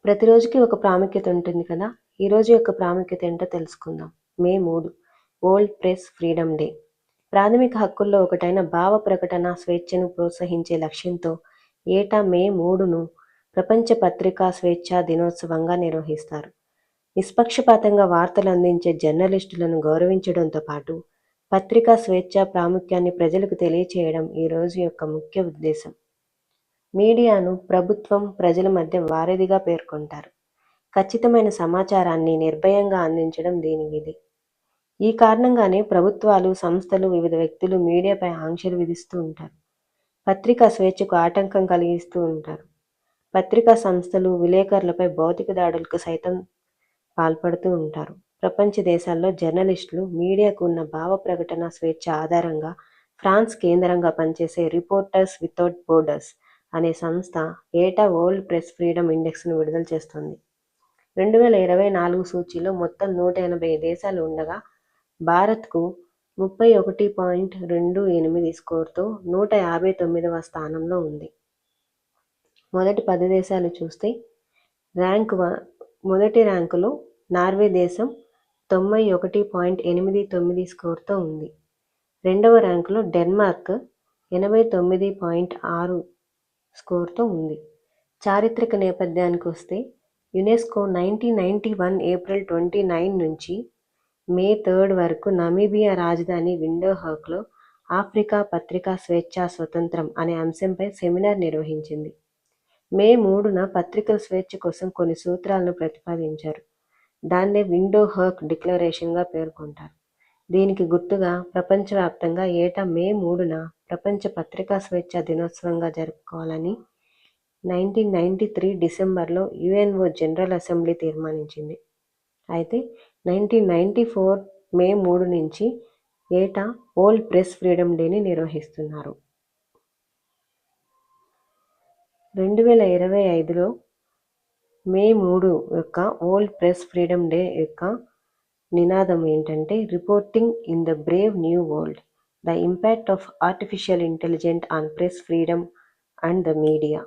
ప్రతిరోజుకి ఒక ప్రాముఖ్యత ఉంటుంది కదా! ఈరోజు యొక్క ప్రాముఖ్యత ఏంటో తెలుసుకుందాం. మే 3 వరల్డ్ ప్రెస్ ఫ్రీడమ్ డే. ప్రాథమిక హక్కుల్లో ఒకటైన భావ ప్రకటన స్వేచ్ఛను ప్రోత్సహించే లక్ష్యంతో ఏటా మే 3ను ప్రపంచ పత్రికా స్వేచ్ఛా దినోత్సవంగా నిర్వహిస్తారు. నిష్పక్షపాతంగా వార్తలు అందించే జర్నలిస్టులను గౌరవించడంతో పాటు పత్రికా స్వేచ్ఛ ప్రాముఖ్యాన్ని ప్రజలకు తెలియచేయడం ఈ రోజు యొక్క ముఖ్య ఉద్దేశం. మీడియాను ప్రభుత్వం, ప్రజల మధ్య వారధిగా పేర్కొంటారు. ఖచ్చితమైన సమాచారాన్ని నిర్భయంగా అందించడం దీని విధి. ఈ కారణంగానే ప్రభుత్వాలు, సంస్థలు, వివిధ వ్యక్తులు మీడియాపై ఆంక్షలు విధిస్తూ ఉంటారు. పత్రికా స్వేచ్ఛకు ఆటంకం కలిగిస్తూ ఉంటారు. పత్రికా సంస్థలు విలేకరులపై భౌతిక దాడులకు సైతం పాల్పడుతూ ఉంటారు. ప్రపంచ దేశాల్లో జర్నలిస్టులు మీడియాకు ఉన్న భావ ప్రకటన స్వేచ్ఛ ఆధారంగా ఫ్రాన్స్ కేంద్రంగా పనిచేసే రిపోర్టర్స్ వితౌట్ బోర్డర్స్ అనే సంస్థ ఏటా వరల్డ్ ప్రెస్ ఫ్రీడమ్ ఇండెక్స్ను విడుదల చేస్తుంది. 2024 సూచీలో మొత్తం 180 దేశాలు ఉండగా భారత్కు 31.28 స్కోర్తో 159వ స్థానంలో ఉంది. మొదటి 10 దేశాలు చూస్తే మొదటి ర్యాంకులో నార్వే దేశం 91.89 స్కోర్తో ఉంది. రెండవ ర్యాంకులో డెన్మార్క్ 89.6 స్కోర్తో ఉంది. చారిత్రక నేపథ్యానికి వస్తే యునెస్కో 1991 ఏప్రిల్ 29 నుంచి మే 3 వరకు నమీబియా రాజధాని విండోహర్క్లో ఆఫ్రికా పత్రికా స్వేచ్ఛా స్వతంత్రం అనే అంశంపై సెమినార్ నిర్వహించింది. మే 3న పత్రికల స్వేచ్ఛ కోసం కొన్ని సూత్రాలను ప్రతిపాదించారు. దాన్నే విండోహర్క్ డిక్లరేషన్గా పేర్కొంటారు. దీనికి గుర్తుగా ప్రపంచవ్యాప్తంగా ఏటా మే 3న ప్రపంచ పత్రికా స్వేచ్ఛా దినోత్సవంగా జరుపుకోవాలని 1993 డిసెంబర్లో యుఎన్ఓ జనరల్ అసెంబ్లీ తీర్మానించింది. అయితే 1994 మే 3 నుంచి ఏటా వరల్డ్ ప్రెస్ ఫ్రీడమ్ డేని నిర్వహిస్తున్నారు. 2025లో మే 3 యొక్క వరల్డ్ ప్రెస్ ఫ్రీడమ్ డే యొక్క నినాదం ఏంటంటే reporting in the Brave new world, the impact of artificial intelligence on press freedom and the media.